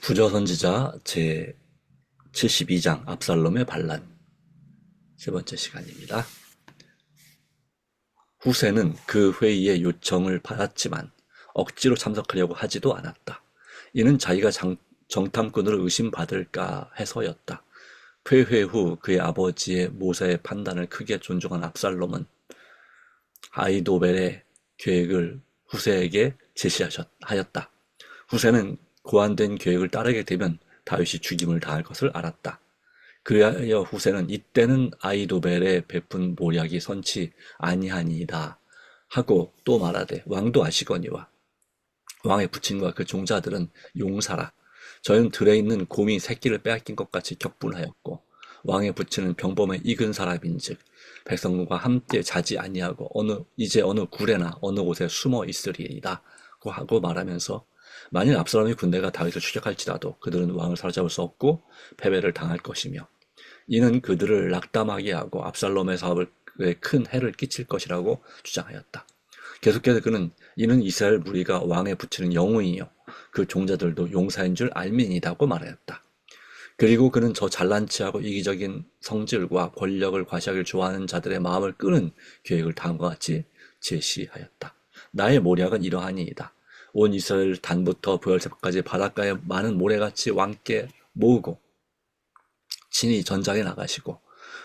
부조선지자 제 72장 압살롬의 반란 세 번째 시간입니다. 후세는 그 회의의 요청을 받았지만 억지로 참석하려고 하지도 않았다. 이는 자기가 정탐꾼으로 의심받을까 해서였다. 폐회 후 그의 아버지의 모세의 판단을 크게 존중한 압살롬은 아이도벨의 계획을 후세에게 제시하였다. 후세는 고안된 계획을 따르게 되면 다윗이 죽임을 당할 것을 알았다. 그리하여 후세는 이때는 아이도벨의 베푼 모략이 선치 아니하니이다 하고 또 말하되 왕도 아시거니와 왕의 부친과 그 종자들은 용사라. 저희는 들에 있는 곰이 새끼를 빼앗긴 것 같이 격분하였고 왕의 부친은 병범에 익은 사람인즉 백성과 함께 자지 아니하고 이제 어느 굴에나 어느 곳에 숨어 있으리이다 하고 말하면서 만일 압살롬의 군대가 다윗을 추격할지라도 그들은 왕을 사로잡을 수 없고 패배를 당할 것이며 이는 그들을 낙담하게 하고 압살롬의 사업에 큰 해를 끼칠 것이라고 주장하였다. 계속해서 그는 이는 이스라엘 무리가 왕에 붙이는 영웅이요 그 종자들도 용사인 줄 알민이다고 말하였다. 그리고 그는 저 잘난 체하고 이기적인 성질과 권력을 과시하기를 좋아하는 자들의 마음을 끄는 계획을 다음과 같이 제시하였다. 나의 모략은 이러하니이다. 온 이스라엘 단부터 부엘세바까지 바닷가에 많은 모래같이 왕께 모으고 친히 전장에 나가시고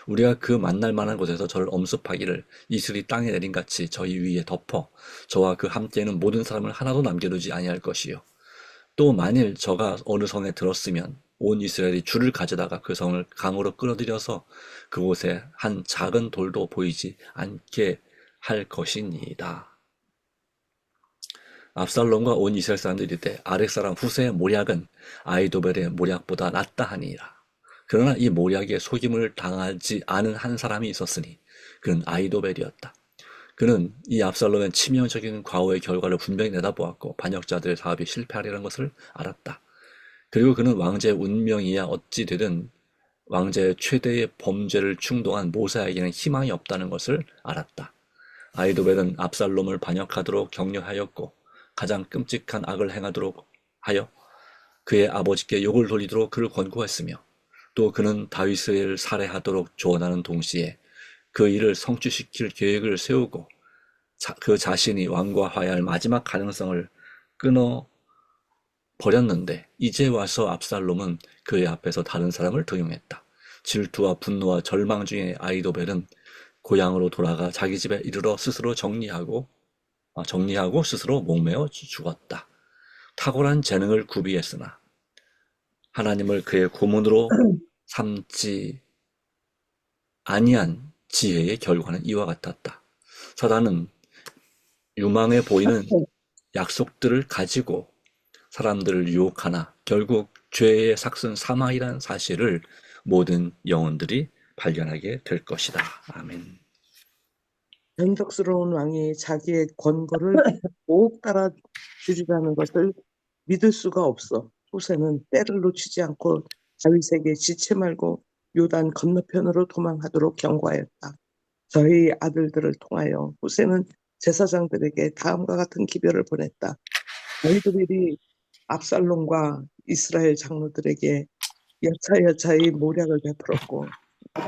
우리가 그 만날 만한 곳에서 저를 엄습하기를 이슬이 땅에 내린 같이 저희 위에 덮어 저와 그 함께는 모든 사람을 하나도 남겨두지 아니할 것이요 또 만일 저가 어느 성에 들었으면 온 이스라엘이 줄을 가져다가 그 성을 강으로 끌어들여서 그곳에 한 작은 돌도 보이지 않게 할 것이니이다. 압살롬과 온 이스라엘 사람들이 이르되 아렉 사람 후세의 모략은 아이도벨의 모략보다 낫다 하니라. 그러나 이 모략에 속임을 당하지 않은 한 사람이 있었으니 그는 아이도벨이었다. 그는 이 압살롬의 치명적인 과오의 결과를 분명히 내다보았고 반역자들의 사업이 실패하리라는 것을 알았다. 그리고 그는 왕제의 운명이야 어찌 되든 왕제의 최대의 범죄를 충동한 모사에게는 희망이 없다는 것을 알았다. 아이도벨은 압살롬을 반역하도록 격려하였고 가장 끔찍한 악을 행하도록 하여 그의 아버지께 욕을 돌리도록 그를 권고했으며 또 그는 다윗을 살해하도록 조언하는 동시에 그 일을 성취시킬 계획을 세우고 그 자신이 왕과 화해할 마지막 가능성을 끊어 버렸는데 이제 와서 압살롬은 그의 앞에서 다른 사람을 등용했다. 질투와 분노와 절망 중에 아이도벨은 고향으로 돌아가 자기 집에 이르러 스스로 정리하고 스스로 목매어 죽었다. 탁월한 재능을 구비했으나 하나님을 그의 고문으로 삼지 아니한 지혜의 결과는 이와 같았다. 사단은 유망해 보이는 약속들을 가지고 사람들을 유혹하나 결국 죄의 삭슨 사망이라는 사실을 모든 영혼들이 발견하게 될 것이다. 아멘. 변덕스러운 왕이 자기의 권고를 꼭 따라주리라는 것을 믿을 수가 없어. 후세는 때를 놓치지 않고 다윗에게 지체 말고 요단 건너편으로 도망하도록 경고하였다. 저희 아들들을 통하여 후세는 제사장들에게 다음과 같은 기별을 보냈다. 아이도벨이 압살롬과 이스라엘 장로들에게 여차여차히 모략을 베풀었고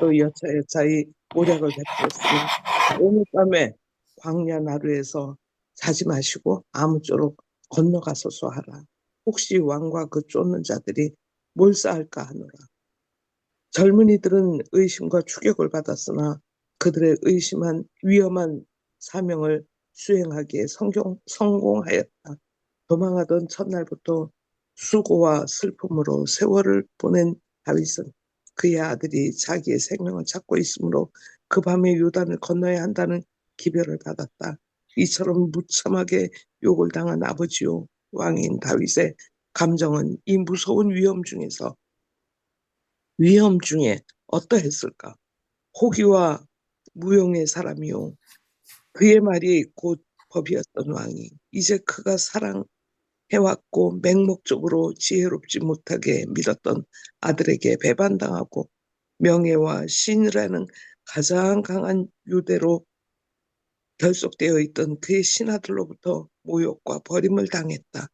또 여차여차히 모략을 베풀었으니 오늘 밤에 광야 나루에서 자지 마시고 아무쪼록 건너가소서 하라. 혹시 왕과 그 쫓는 자들이 몰사할까 하노라. 젊은이들은 의심과 추격을 받았으나 그들의 의심한 위험한 사명을 수행하기에 성공하였다. 도망하던 첫날부터 수고와 슬픔으로 세월을 보낸 다윗은 그의 아들이 자기의 생명을 찾고 있으므로 그 밤에 요단을 건너야 한다는 기별을 받았다. 이처럼 무참하게 욕을 당한 아버지요 왕인 다윗의 감정은 이 무서운 위험 중에 어떠했을까? 호기와 무용의 사람이요 그의 말이 곧 법이었던 왕이 이제 그가 사랑해왔고 맹목적으로 지혜롭지 못하게 믿었던 아들에게 배반당하고 명예와 신이라는 가장 강한 유대로 결속되어 있던 그의 신하들로부터 모욕과 버림을 당했다.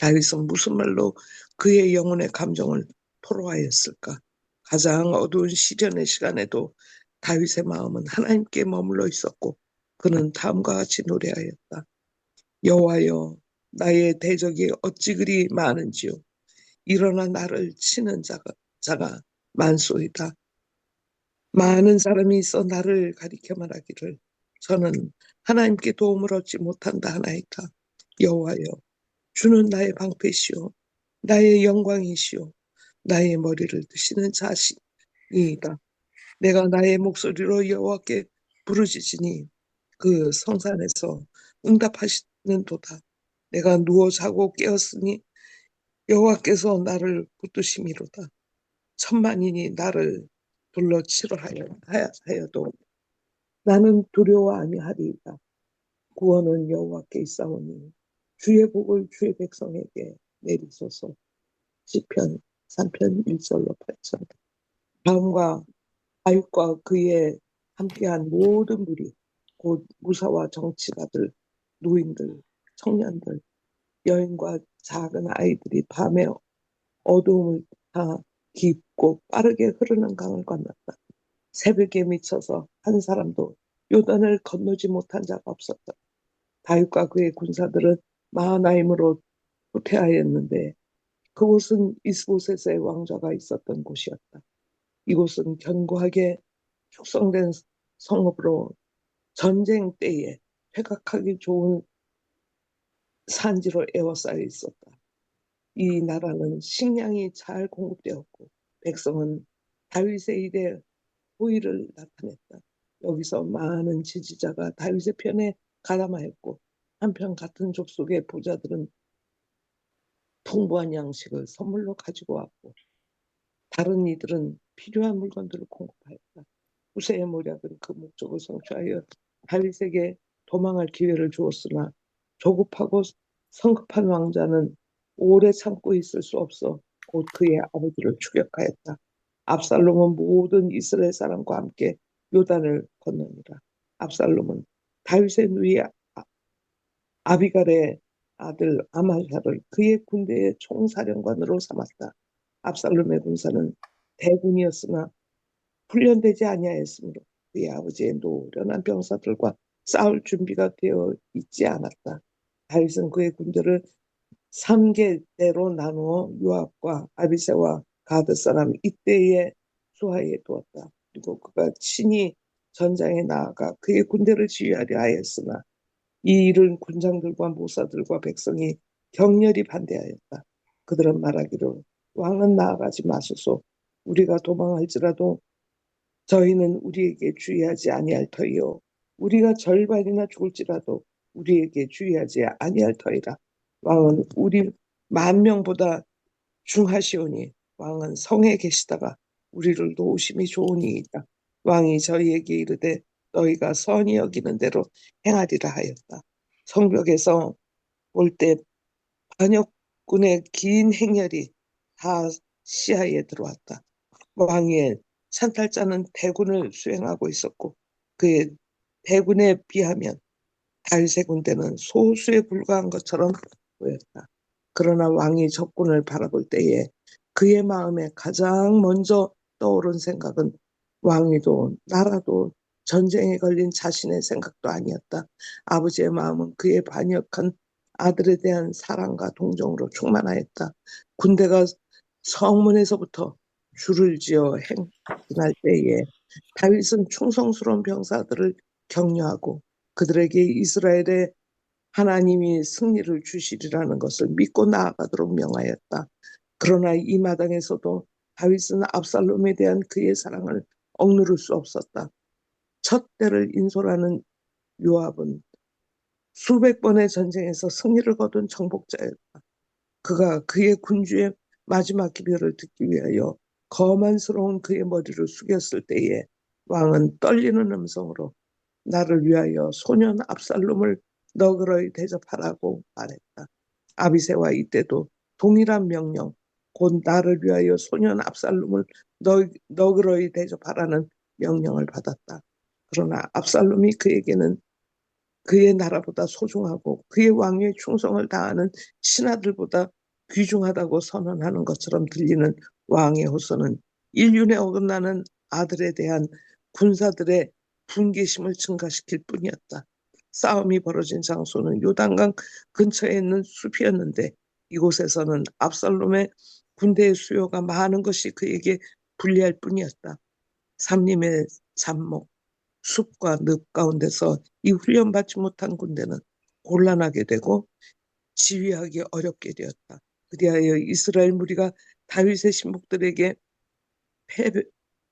다윗은 무슨 말로 그의 영혼의 감정을 토로하였을까? 가장 어두운 시련의 시간에도 다윗의 마음은 하나님께 머물러 있었고 그는 다음과 같이 노래하였다. 여호와여, 나의 대적이 어찌 그리 많은지요. 일어나 나를 치는 자가 많소이다. 많은 사람이 있어 나를 가리켜 말하기를 저는 하나님께 도움을 얻지 못한다 하나이까. 여호와여, 주는 나의 방패시오 나의 영광이시오 나의 머리를 드시는 자신이다. 내가 나의 목소리로 여호와께 부르짖으니 그 성산에서 응답하시는도다. 내가 누워 자고 깨었으니 여호와께서 나를 붙드심이로다. 천만인이 나를 둘러치러 하여도 나는 두려워 아니하리이다. 구원은 여호와께 있사오니 주의 복을 주의 백성에게 내리소서. 시편 3편 1절로 8절. 다음과 다윗과 그의 함께한 모든 무리, 곧 무사와 정치가들, 노인들, 청년들, 여인과 작은 아이들이 밤에 어두움을 타 깊고 빠르게 흐르는 강을 건넜다. 새벽에 미쳐서 한 사람도 요단을 건너지 못한 자가 없었다. 다윗과 그의 군사들은 마하나임으로 후퇴하였는데 그곳은 이스보셋의 왕좌가 있었던 곳이었다. 이곳은 견고하게 축성된 성읍으로 전쟁 때에 회각하기 좋은 산지로 에워싸여 있었다. 이 나라는 식량이 잘 공급되었고 백성은 다윗의 일에 호의를 나타냈다. 여기서 많은 지지자가 다윗의 편에 가담하였고 한편 같은 족속의 부자들은 풍부한 양식을 선물로 가지고 왔고 다른 이들은 필요한 물건들을 공급하였다. 후세의 모략은 그 목적을 성취하여 다윗에게 도망할 기회를 주었으나 조급하고 성급한 왕자는 오래 참고 있을 수 없어 곧 그의 아버지를 추격하였다. 압살롬은 모든 이스라엘 사람과 함께 요단을 건너니라. 압살롬은 다윗의 누이 아비갈의 아들 아말사를 그의 군대의 총사령관으로 삼았다. 압살롬의 군사는 대군이었으나 훈련되지 아니하였으므로 그의 아버지의 노련한 병사들과 싸울 준비가 되어 있지 않았다. 다윗은 그의 군대를 3계대로 나누어 요압과 아비새와 가드 사람 이때에 수하에 두었다. 그리고 그가 친히 전장에 나아가 그의 군대를 지휘하려 하였으나 이 일은 군장들과 모사들과 백성이 격렬히 반대하였다. 그들은 말하기를 왕은 나아가지 마소서. 우리가 도망할지라도 저희는 우리에게 주의하지 아니할 터이요 우리가 절반이나 죽을지라도 우리에게 주의하지 아니할 터이라. 왕은 우리 10,000명보다 중하시오니 왕은 성에 계시다가 우리를 도우심이 좋으니이다. 왕이 저희에게 이르되 너희가 선히 여기는 대로 행하리라 하였다. 성벽에서 볼 때 반역군의 긴 행렬이 다 시야에 들어왔다. 왕의 찬탈자는 대군을 수행하고 있었고 그의 대군에 비하면 다윗의 군대는 소수에 불과한 것처럼 보였다. 그러나 왕이 적군을 바라볼 때에 그의 마음에 가장 먼저 떠오른 생각은 왕위도 나라도 전쟁에 걸린 자신의 생각도 아니었다. 아버지의 마음은 그의 반역한 아들에 대한 사랑과 동정으로 충만하였다. 군대가 성문에서부터 줄을 지어 행진할 때에 다윗은 충성스러운 병사들을 격려하고 그들에게 이스라엘의 하나님이 승리를 주시리라는 것을 믿고 나아가도록 명하였다. 그러나 이 마당에서도 다윗은 압살롬에 대한 그의 사랑을 억누를 수 없었다. 첫 때를 인솔하는 요압은 수백 번의 전쟁에서 승리를 거둔 정복자였다. 그가 그의 군주의 마지막 기별을 듣기 위하여 거만스러운 그의 머리를 숙였을 때에 왕은 떨리는 음성으로 나를 위하여 소년 압살롬을 너그러이 대접하라고 말했다. 아비새와 이때도 동일한 명령, 곧 나를 위하여 소년 압살롬을 너그러이 대접하라는 명령을 받았다. 그러나 압살롬이 그에게는 그의 나라보다 소중하고 그의 왕위에 충성을 다하는 신하들보다 귀중하다고 선언하는 것처럼 들리는 왕의 호소는 인륜에 어긋나는 아들에 대한 군사들의 분개심을 증가시킬 뿐이었다. 싸움이 벌어진 장소는 요단강 근처에 있는 숲이었는데 이곳에서는 압살롬의 군대의 수요가 많은 것이 그에게 불리할 뿐이었다. 삼림의 잡목, 숲과 늪 가운데서 이 훈련받지 못한 군대는 곤란하게 되고 지휘하기 어렵게 되었다. 그리하여 이스라엘 무리가 다윗의 신복들에게 패,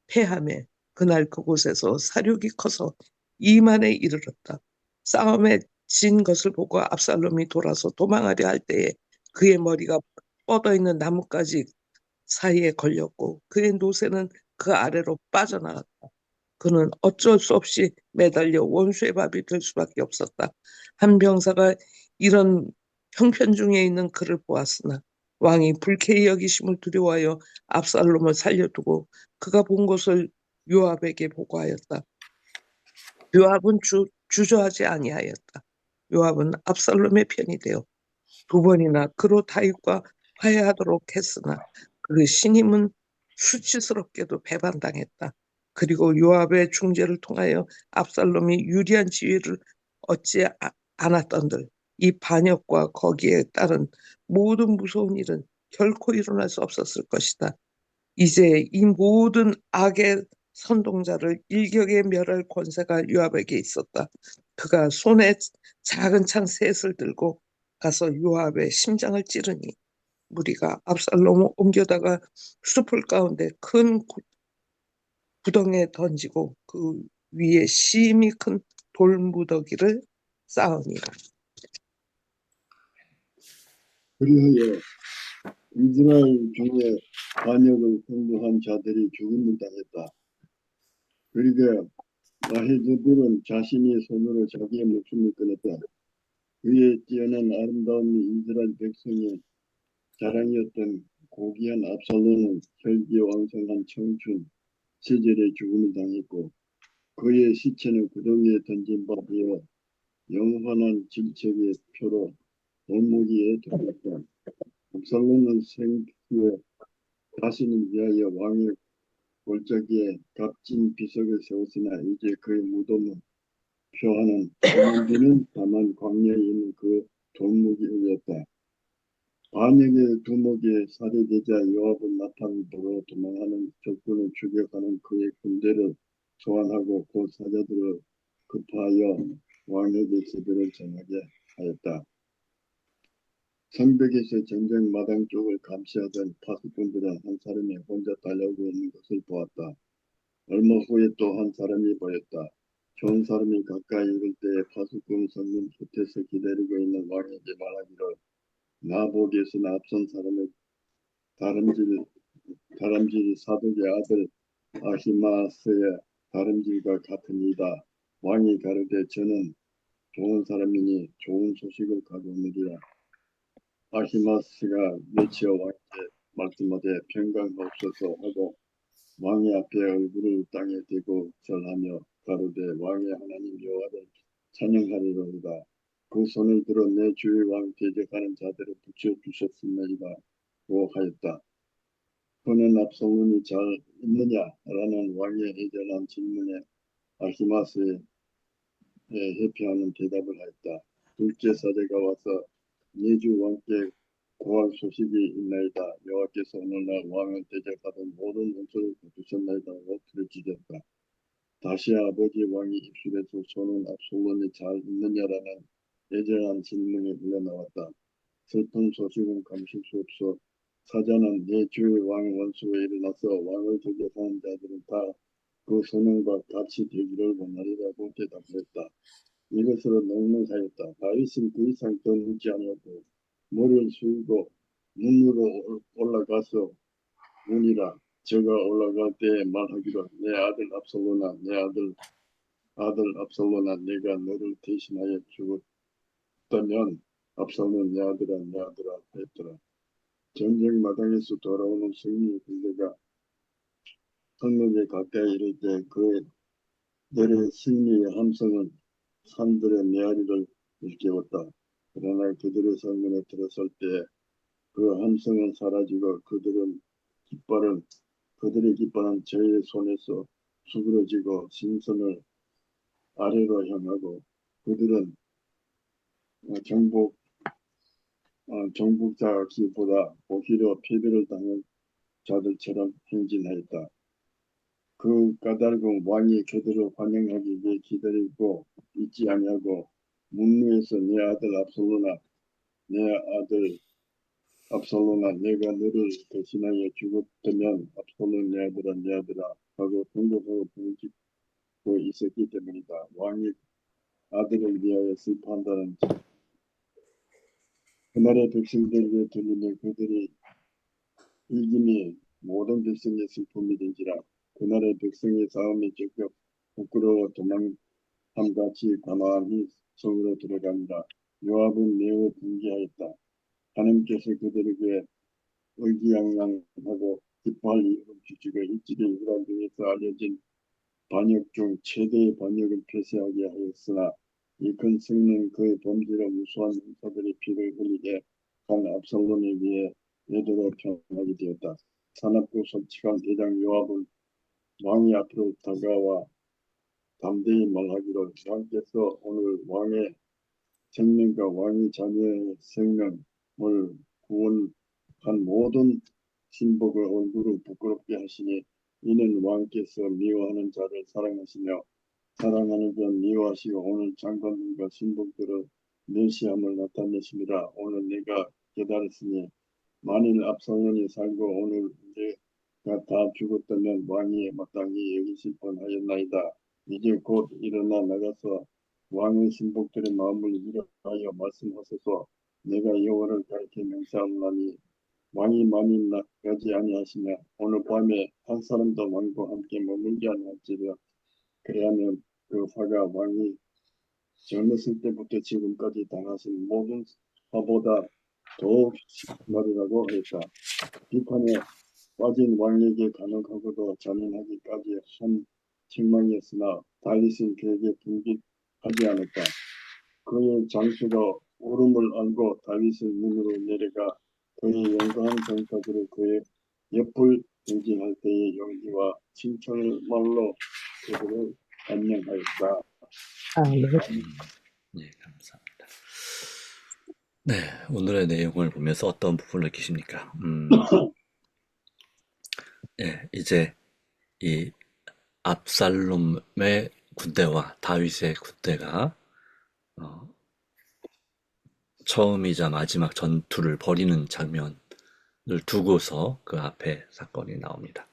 패함에 그날 그곳에서 사륙이 커서 2만에 이르렀다. 싸움에 진 것을 보고 압살롬이 돌아서 도망하려 할 때에 그의 머리가 뻗어있는 나뭇가지 사이에 걸렸고 그의 노새는 그 아래로 빠져나갔다. 그는 어쩔 수 없이 매달려 원수의 밥이 될 수밖에 없었다. 한 병사가 이런 형편 중에 있는 그를 보았으나 왕이 불쾌히 여기심을 두려워하여 압살롬을 살려두고 그가 본 것을 요압에게 보고하였다. 요압은 주저하지 아니하였다. 요압은 압살롬의 편이 되어 두 번이나 그로 다윗과 화해하도록 했으나 그 신임은 수치스럽게도 배반당했다. 그리고 요압의 중재를 통하여 압살롬이 유리한 지위를 얻지 않았던들 이 반역과 거기에 따른 모든 무서운 일은 결코 일어날 수 없었을 것이다. 이제 이 모든 악의 선동자를 일격에 멸할 권세가 요압에게 있었다. 그가 손에 작은 창 셋을 들고 가서 요압의 심장을 찌르니 무리가 압살롬을 옮겨다가 숲을 가운데 큰 구덩이에 던지고 그 위에 심히 큰 돌무더기를 쌓으니라. 그리하여 이스라엘 중에 반역을 공부한 자들이 죽음을 당했다. 그리고 아히즈들은 자신이 손으로 자기의 목숨을 끊었다. 그의 뛰어난 아름다움이 이스라엘 백성의 자랑이었던 고귀한 압살롬은 혈기왕성한 청춘 시절에 죽음을 당했고 그의 시체는 구덩이에 던진 바 되어 영원한 질책의 표로 돌무기에 들어갔다. 압살롬은 생후에 자신을 위하여 왕의 골짜기에 값진 비석을 세웠으나 이제 그의 무덤을 표하는 주문비는 다만 광야에 있는 그 돌무기였다. 반역의 두목에 살해되자 요압은 나팔을 불어 도망하는 적군을 추격하는 그의 군대를 소환하고 그 사자들을 급하여 왕에게 제대를 전하게 하였다. 성벽에서 전쟁 마당 쪽을 감시하던 파수꾼들은 한 사람이 혼자 달려오고 있는 것을 보았다. 얼마 후에 또 한 사람이 보였다. 좋은 사람이 가까이 이를 때에 파수꾼 성문 곁에서 기다리고 있는 왕에게 말하기를 나 보기에서는 앞선 사람의 다람쥐 사독의 아들 아히마스의 다람쥐가 같으니이다. 왕이 가로되 저는 좋은 사람이니 좋은 소식을 가져오느니라. 아히마스가 외치어 왕께 말씀하되 평강하옵소서 하고 왕의 앞에 얼굴을 땅에 대고 절하며 가로되 왕의 하나님 여호와를 찬양하리로이다. 그 손을 들어 내 주의 왕 대적하는 자들을 붙여주셨습니다. 고 하였다. 그는 압살롬이 잘 있느냐? 라는 왕의 애절한 질문에 아히마스의 회피하는 대답을 하였다. 둘째 사제가 와서 네 주 왕께 고할 소식이 있나이다. 여호와께서 오늘날 왕을 대적하던 모든 원수를 거두셨나이다고 들려주셨다. 다시 아버지 왕이 입술에서 저는 압살롬이 잘 있느냐라는 애절한 질문이 흘러나왔다. 슬픈 소식은 감출 수 없어 사자는 내 주의 왕 원수에 일어나서 왕을 저격하는 자들은 다 그 소년과 같이 되기를 원하리라고 대답했다. 이것으로 넉넉하였다. 다윗은 그 이상 더 묻지 않았고 머리를 숙이고 문으로 올라가서 문이라 저가 올라갈 때에 말하기를 내 아들 압살롬아 내 아들 압살롬아 내가 너를 대신하여 죽었다면 압살롬 내 아들아 했더라. 전쟁 마당에서 돌아오는 승리 군대가 성문에 가까이 이를 때 그의 내린 승리의 함성은 산들의 메아리를 일깨웠다. 그러나 그들의 성문에 들었을 때 그 함성은 사라지고 그들의 깃발은 저의 손에서 수그러지고 신선을 아래로 향하고 그들은 정복 정복자기보다 오히려 패배를 당한 자들처럼 행진하였다. 그 까닭은 왕이 그들을 환영하기 위해 기다리고 있지 아니하고 문무에서 내 아들 압살롬아, 내가 너를 대신하여 죽었다면 압살롬 내 아들아 하고 통곡하고 부르짖고 있었기 때문이다. 왕이 아들을 위하여 슬퍼한다는 그날의 백성들에게 들리는 그들이 이김이 모든 백성의 슬픔이 된지라. 그날의 백성의 싸움이 적격 부끄러워 도망함같이 가만히 성으로 들어갑니다. 요압은 매우 분개하였다. 하나님께서 그들에게 의기양양하고 기뻐할 이유를 주시고 일찍이 이스라엘 중에서 알려진 반역 중 최대의 반역을 폐쇄하게 하였으나 이 큰 승리는 그의 범죄로 무수한 형사들의 피를 흘리게 한 압살롬에 의해 되도록 평하게 되었다. 사납고 솔직한 대장 요압은 왕이 앞으로 다가와 담대히 말하기를 왕께서 오늘 왕의 생명과 왕의 자녀의 생명을 구원한 모든 신복의 얼굴을 부끄럽게 하시니 이는 왕께서 미워하는 자를 사랑하시며 사랑하는 자 미워하시고 오늘 장관들과 신복들을 멸시함을 나타내심이라. 오늘 내가 깨달았으니 만일 압살롬이 살고 오늘 우리가 다 죽었다면 왕이 마땅히 여기실 뻔하였나이다. 이제 곧 일어나 나가서 왕의 신복들의 마음을 위로하여 말씀하소서. 내가 여호와를 가리켜 맹세하노니 왕이 많이 나가지 아니하시며 오늘 밤에 한 사람도 왕과 함께 머물지 아니할지라. 그리하면 그 화가 왕이 젊었을 때부터 지금까지 당하신 모든 화보다 더욱 심하리라고 하였다. 비판에 빠진 왕에게 간혹하고도 잔인하기까지 한 책망이었으나 다윗은 그에게 분깃하지 않았다. 그의 장수가 울음을 안고 다윗의 문으로 내려가 그의 용감한 병사들을 그의 옆을 행진할 때의 용기와 칭찬을 말로 그들을 안녕하였다. 아멘. 네, 감사합니다. 네, 오늘의 내용을 보면서 어떤 부분을 느끼십니까? 예, 이제 이 압살롬의 군대와 다윗의 군대가 처음이자 마지막 전투를 벌이는 장면을 두고서 그 앞에 사건이 나옵니다.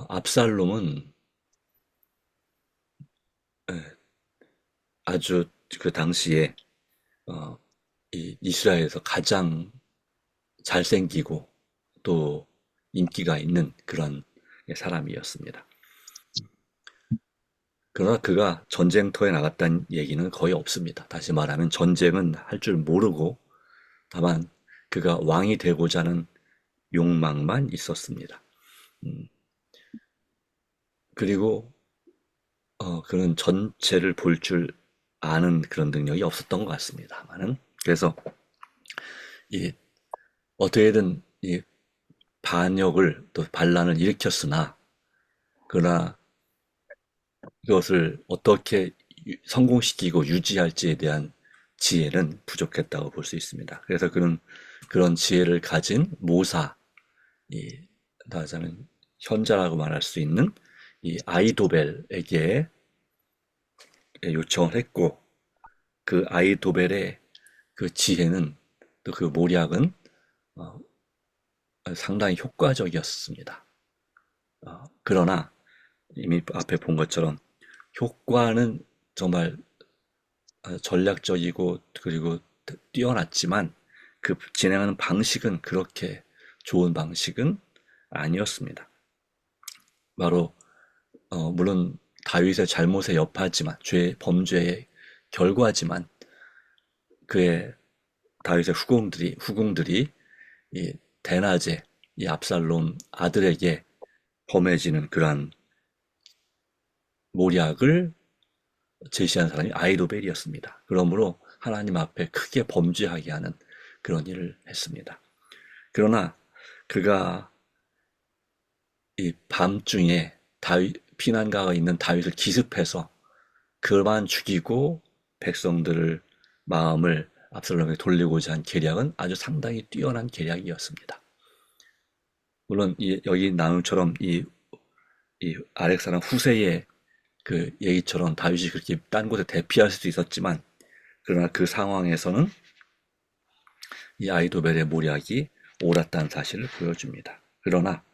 압살롬은 아주 그 당시에 이 이스라엘에서 가장 잘생기고 또 인기가 있는 그런 사람이었습니다. 그러나 그가 전쟁터에 나갔다는 얘기는 거의 없습니다. 다시 말하면 전쟁은 할 줄 모르고 다만 그가 왕이 되고자 하는 욕망만 있었습니다. 그리고 그는 전체를 볼 줄 아는 그런 능력이 없었던 것 같습니다만은 그래서 이 어떻게든 이 반역을 또 반란을 일으켰으나 그러나 이것을 어떻게 성공시키고 유지할지에 대한 지혜는 부족했다고 볼 수 있습니다. 그래서 그는 그런 지혜를 가진 모사, 나아자면 현자라고 말할 수 있는 이 아이도벨에게 요청을 했고 그 아이도벨의 그 지혜는 또 그 모략은 상당히 효과적이었습니다. 그러나 이미 앞에 본 것처럼 효과는 정말 전략적이고 그리고 뛰어났지만 그 진행하는 방식은 그렇게 좋은 방식은 아니었습니다. 바로 물론 다윗의 잘못에 여파지만 범죄의 결과지만 그의 다윗의 후궁들이 이 대낮에 이 압살롬 아들에게 범해지는 그러한 모략을 제시한 사람이 아이도벨이었습니다. 그러므로 하나님 앞에 크게 범죄하게 하는 그런 일을 했습니다. 그러나 그가 이 밤중에 피난가가 있는 다윗을 기습해서 그만 죽이고 백성들을 마음을 압살롬에게 돌리고자 한 계략은 아주 상당히 뛰어난 계략이었습니다. 물론 여기 나누처럼 이 아렉사람 후세의 그 얘기처럼 다윗이 그렇게 딴 곳에 대피할 수도 있었지만, 그러나 그 상황에서는 이 아이도벨의 모략이 옳았다는 사실을 보여줍니다. 그러나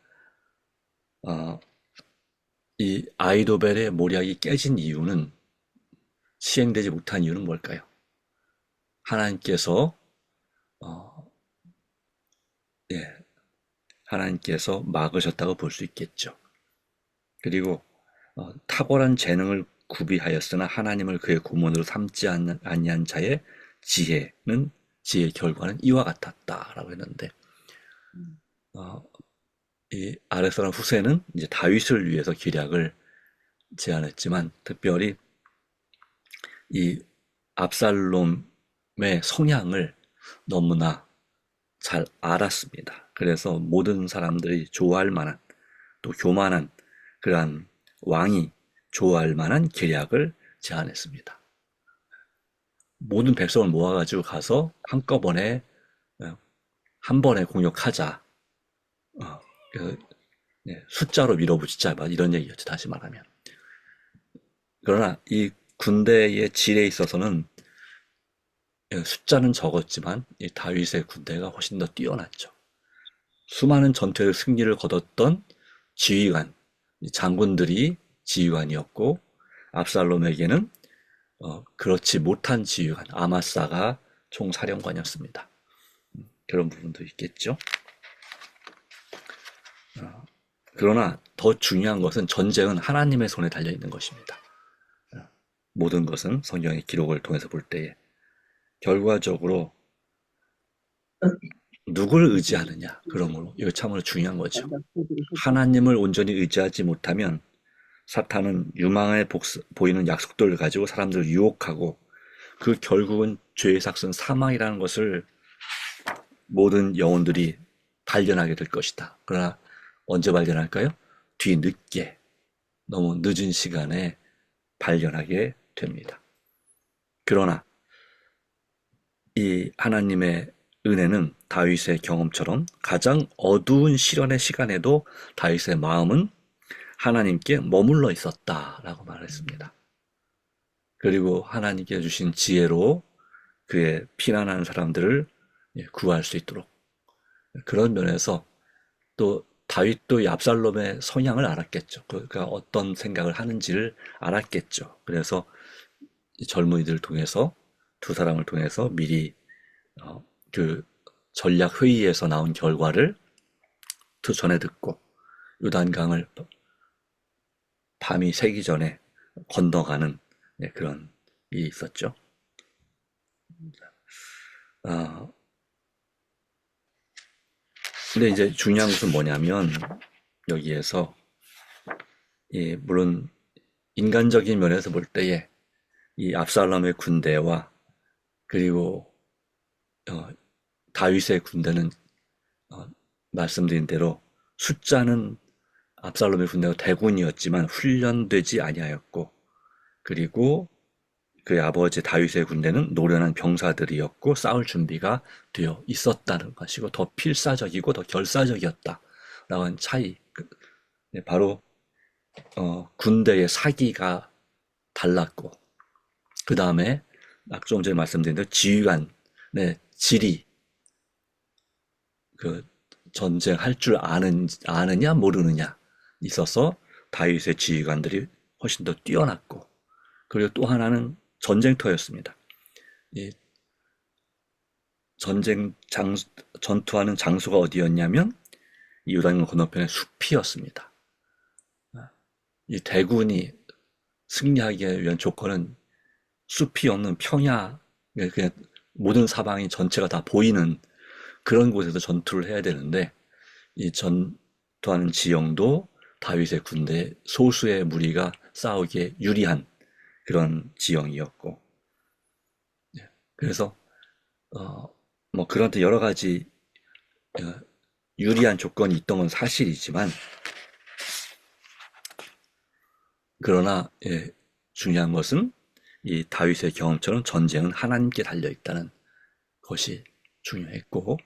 이 아이도벨의 모략이 깨진 이유는, 시행되지 못한 이유는 뭘까요? 하나님께서 하나님께서 막으셨다고 볼 수 있겠죠. 그리고 탁월한 재능을 구비하였으나 하나님을 그의 구몬으로 삼지 아니한 자의 지혜의 결과는 이와 같았다라고 했는데, 이 아렉사람 후세는 이제 다윗을 위해서 계략을 제안했지만, 특별히 이 압살롬의 성향을 너무나 잘 알았습니다. 그래서 모든 사람들이 좋아할 만한, 또 교만한 그러한 왕이 좋아할 만한 계략을 제안했습니다. 모든 백성을 모아가지고 가서 한꺼번에 한 번에 공격하자. 숫자로 밀어붙이자, 이런 얘기였죠, 다시 말하면. 그러나 이 군대의 질에 있어서는 숫자는 적었지만 이 다윗의 군대가 훨씬 더 뛰어났죠. 수많은 전투의 승리를 거뒀던 지휘관, 장군들이 지휘관이었고, 압살롬에게는 그렇지 못한 지휘관 아마사가 총사령관이었습니다. 그런 부분도 있겠죠. 그러나 더 중요한 것은, 전쟁은 하나님의 손에 달려있는 것입니다. 모든 것은 성경의 기록을 통해서 볼 때에 결과적으로 누굴 의지하느냐, 그러므로 이거 참으로 중요한 거죠. 하나님을 온전히 의지하지 못하면 사탄은 유망해 보이는 약속들을 가지고 사람들을 유혹하고, 그 결국은 죄의 삭은 사망이라는 것을 모든 영혼들이 발견하게 될 것이다. 그러나 언제 발견할까요? 뒤늦게, 너무 늦은 시간에 발견하게 됩니다. 그러나 이 하나님의 은혜는 다윗의 경험처럼 가장 어두운 시련의 시간에도 다윗의 마음은 하나님께 머물러 있었다라고 말했습니다. 그리고 하나님께 주신 지혜로 그의 피난하는 사람들을 구할 수 있도록, 그런 면에서 또 다윗도 이 압살롬의 성향을 알았겠죠. 그가 어떤 생각을 하는지를 알았겠죠. 그래서 젊은이들을 통해서, 두 사람을 통해서 미리 그 전략 회의에서 나온 결과를 전해 듣고, 요단강을 밤이 새기 전에 건너가는 그런 일이 있었죠. 근데 이제 중요한 것은 뭐냐면, 여기에서 물론 인간적인 면에서 볼 때에 이 압살롬의 군대와 그리고 다윗의 군대는 말씀드린 대로 숫자는 압살롬의 군대가 대군이었지만 훈련되지 아니하였고, 그리고 그의 아버지 다윗의 군대는 노련한 병사들이었고 싸울 준비가 되어 있었다는 것이고, 더 필사적이고 더 결사적이었다라고 하는 차이. 바로 군대의 사기가 달랐고, 그 다음에 좀 전에 말씀드린 대로 지휘관의 질이, 그 전쟁할 줄 아느냐 모르느냐 있어서 다윗의 지휘관들이 훨씬 더 뛰어났고, 그리고 또 하나는 전쟁터였습니다. 이 전투하는 장소가 어디였냐면 이 요단강 건너편의 숲이었습니다. 이 대군이 승리하기 위한 조건은 숲이 없는 평야, 그냥 모든 사방이 전체가 다 보이는 그런 곳에서 전투를 해야 되는데, 이 전투하는 지형도 다윗의 군대 소수의 무리가 싸우기에 유리한 그런 지형이었고, 그래서 뭐 그런 여러 가지 유리한 조건이 있던 건 사실이지만, 그러나 중요한 것은 이 다윗의 경험처럼 전쟁은 하나님께 달려 있다는 것이 중요했고,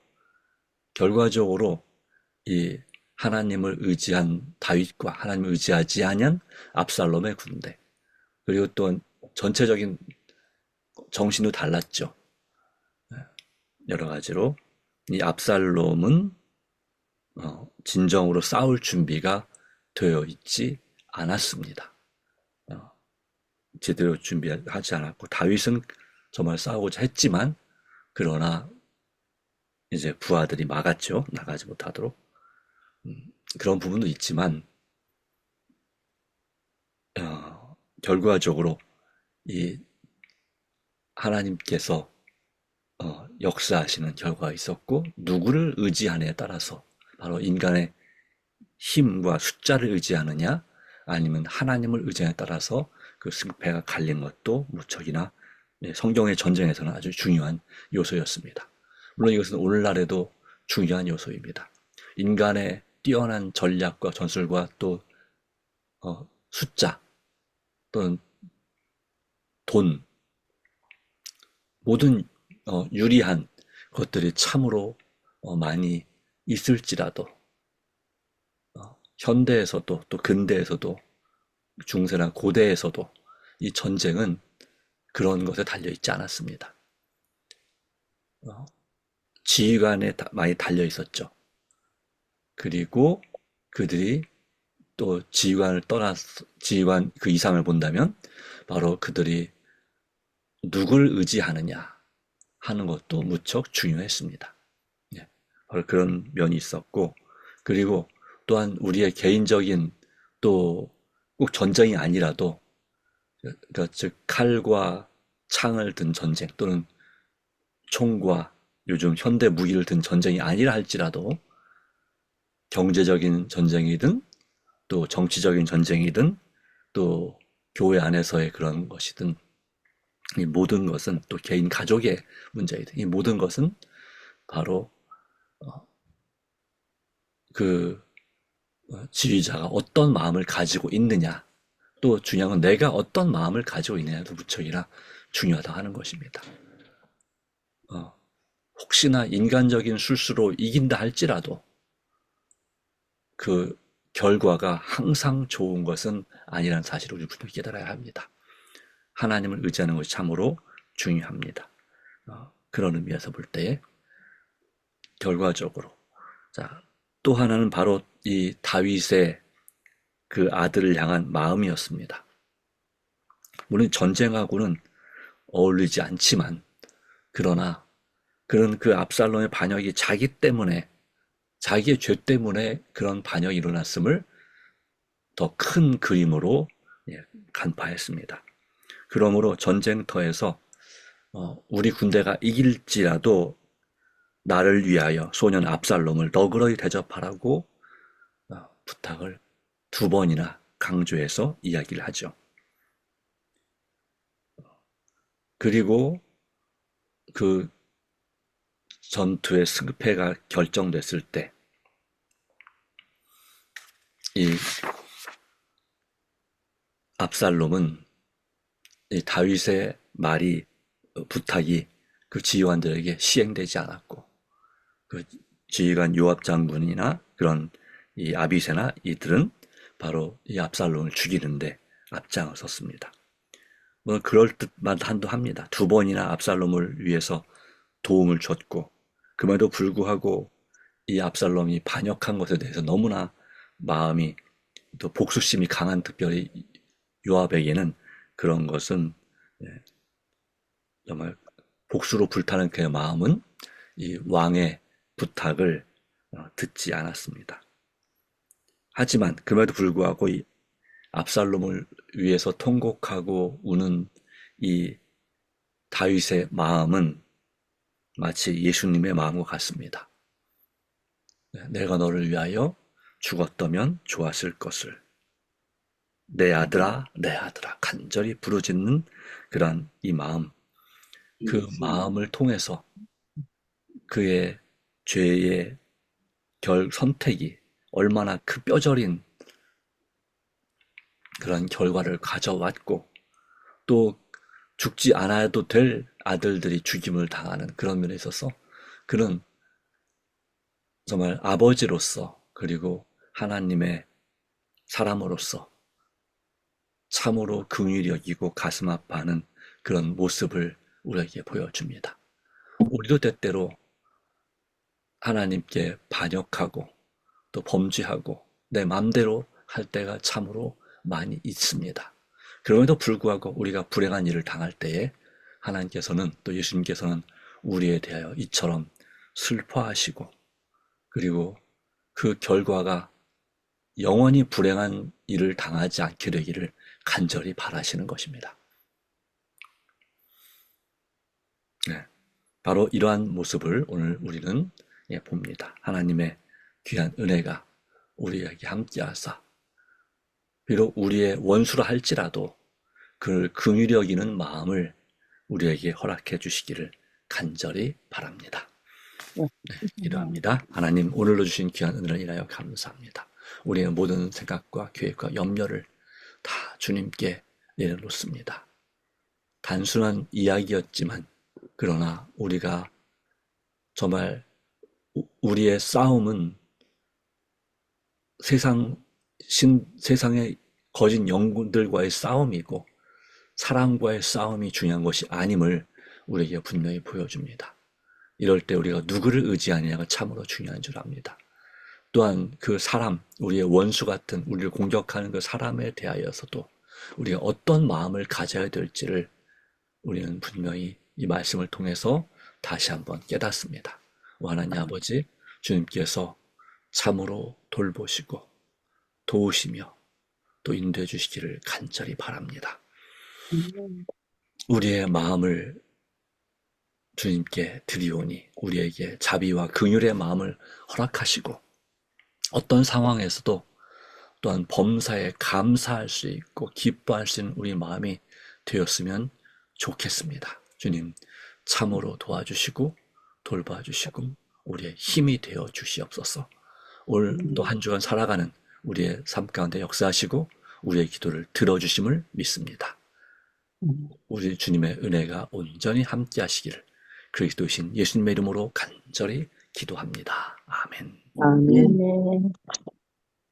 결과적으로 이 하나님을 의지한 다윗과 하나님을 의지하지 않은 압살롬의 군대, 그리고 또 전체적인 정신도 달랐죠. 여러 가지로 이 압살롬은 진정으로 싸울 준비가 되어 있지 않았습니다. 제대로 준비하지 않았고, 다윗은 정말 싸우고자 했지만 그러나 이제 부하들이 막았죠. 나가지 못하도록. 그런 부분도 있지만 결과적으로 이 하나님께서 역사하시는 결과가 있었고, 누구를 의지하느냐에 따라서, 바로 인간의 힘과 숫자를 의지하느냐 아니면 하나님을 의지하느냐에 따라서 그 승패가 갈린 것도 무척이나 성경의 전쟁에서는 아주 중요한 요소였습니다. 물론 이것은 오늘날에도 중요한 요소입니다. 인간의 뛰어난 전략과 전술과 또 숫자 또는 돈, 모든 유리한 것들이 참으로 많이 있을지라도 현대에서도 또 근대에서도 중세나 고대에서도 이 전쟁은 그런 것에 달려있지 않았습니다. 지휘관에 많이 달려 있었죠. 그리고 그들이 또 지휘관 그 이상을 본다면 바로 그들이 누굴 의지하느냐 하는 것도 무척 중요했습니다. 바로 그런 면이 있었고, 그리고 또한 우리의 개인적인, 또 꼭 전쟁이 아니라도, 그러니까 즉 칼과 창을 든 전쟁 또는 총과 요즘 현대 무기를 든 전쟁이 아니라 할지라도, 경제적인 전쟁이든 또 정치적인 전쟁이든 또 교회 안에서의 그런 것이든, 이 모든 것은, 또 개인 가족의 문제이든, 이 모든 것은 바로 그 지휘자가 어떤 마음을 가지고 있느냐, 또 중요한 건 내가 어떤 마음을 가지고 있느냐도 무척이나 중요하다 하는 것입니다. 혹시나 인간적인 술수로 이긴다 할지라도 그 결과가 항상 좋은 것은 아니라는 사실을 우리 분명히 깨달아야 합니다. 하나님을 의지하는 것이 참으로 중요합니다. 그런 의미에서 볼 때에 결과적으로, 자, 또 하나는 바로 이 다윗의 그 아들을 향한 마음이었습니다. 물론 전쟁하고는 어울리지 않지만, 그러나 그런 그 압살롬의 반역이 자기 때문에, 자기의 죄 때문에 그런 반역이 일어났음을 더 큰 그림으로 간파했습니다. 그러므로 전쟁터에서 우리 군대가 이길지라도 나를 위하여 소년 압살롬을 너그러이 대접하라고 부탁을 2번이나 강조해서 이야기를 하죠. 그리고 그 전투의 승패가 결정됐을 때 이 압살롬은 이 다윗의 말이, 부탁이 그 지휘관들에게 시행되지 않았고, 그 지휘관 요압 장군이나 그런 이 아비새나 이들은 바로 이 압살롬을 죽이는데 앞장을 섰습니다. 뭐 그럴 듯만도 합니다. 2번이나 압살롬을 위해서 도움을 줬고, 그럼에도 불구하고 이 압살롬이 반역한 것에 대해서 너무나 마음이, 또 복수심이 강한, 특별히 요압에게는 그런 것은 정말 복수로 불타는 그의 마음은 이 왕의 부탁을 듣지 않았습니다. 하지만 그럼에도 불구하고 이 압살롬을 위해서 통곡하고 우는 이 다윗의 마음은 마치 예수님의 마음과 같습니다. 내가 너를 위하여 죽었더면 좋았을 것을. 내 아들아, 내 아들아 간절히 부르짖는 그런 이 마음, 그 마음을 통해서 그의 죄의 선택이 얼마나 그 뼈저린 그런 결과를 가져왔고, 또 죽지 않아도 될 아들들이 죽임을 당하는 그런 면에 있어서 그는 정말 아버지로서, 그리고 하나님의 사람으로서 참으로 긍휼히 여기고 가슴 아파하는 그런 모습을 우리에게 보여줍니다. 우리도 때때로 하나님께 반역하고 또 범죄하고 내 맘대로 할 때가 참으로 많이 있습니다. 그럼에도 불구하고 우리가 불행한 일을 당할 때에 하나님께서는, 또 예수님께서는 우리에 대하여 이처럼 슬퍼하시고, 그리고 그 결과가 영원히 불행한 일을 당하지 않게 되기를 간절히 바라시는 것입니다. 네, 바로 이러한 모습을 오늘 우리는 봅니다. 하나님의 귀한 은혜가 우리에게 함께하사 비록 우리의 원수라 할지라도 그를 긍휼히 여기는 마음을 우리에게 허락해 주시기를 간절히 바랍니다. 네, 기도합니다. 하나님, 오늘로 주신 귀한 은혜를 인하여 감사합니다. 우리의 모든 생각과 계획과 염려를 다 주님께 내려놓습니다. 단순한 이야기였지만, 그러나 우리가 정말 우리의 싸움은 세상의 거짓 영들과의 싸움이고 사람과의 싸움이 중요한 것이 아님을 우리에게 분명히 보여줍니다. 이럴 때 우리가 누구를 의지하느냐가 참으로 중요한 줄 압니다. 또한 그 사람, 우리의 원수 같은 우리를 공격하는 그 사람에 대하여서도 우리가 어떤 마음을 가져야 될지를 우리는 분명히 이 말씀을 통해서 다시 한번 깨닫습니다. 하나님 아버지, 주님께서 참으로 돌보시고 도우시며 또 인도해 주시기를 간절히 바랍니다. 우리의 마음을 주님께 드리오니 우리에게 자비와 긍휼의 마음을 허락하시고, 어떤 상황에서도 또한 범사에 감사할 수 있고 기뻐할 수 있는 우리 마음이 되었으면 좋겠습니다. 주님, 참으로 도와주시고 돌봐주시고 우리의 힘이 되어 주시옵소서. 오늘도 한 주간 살아가는 우리의 삶 가운데 역사하시고 우리의 기도를 들어주심을 믿습니다. 우리 주님의 은혜가 온전히 함께 하시기를 그리스도이신 예수님의 이름으로 간절히 기도합니다. 아멘. 아멘.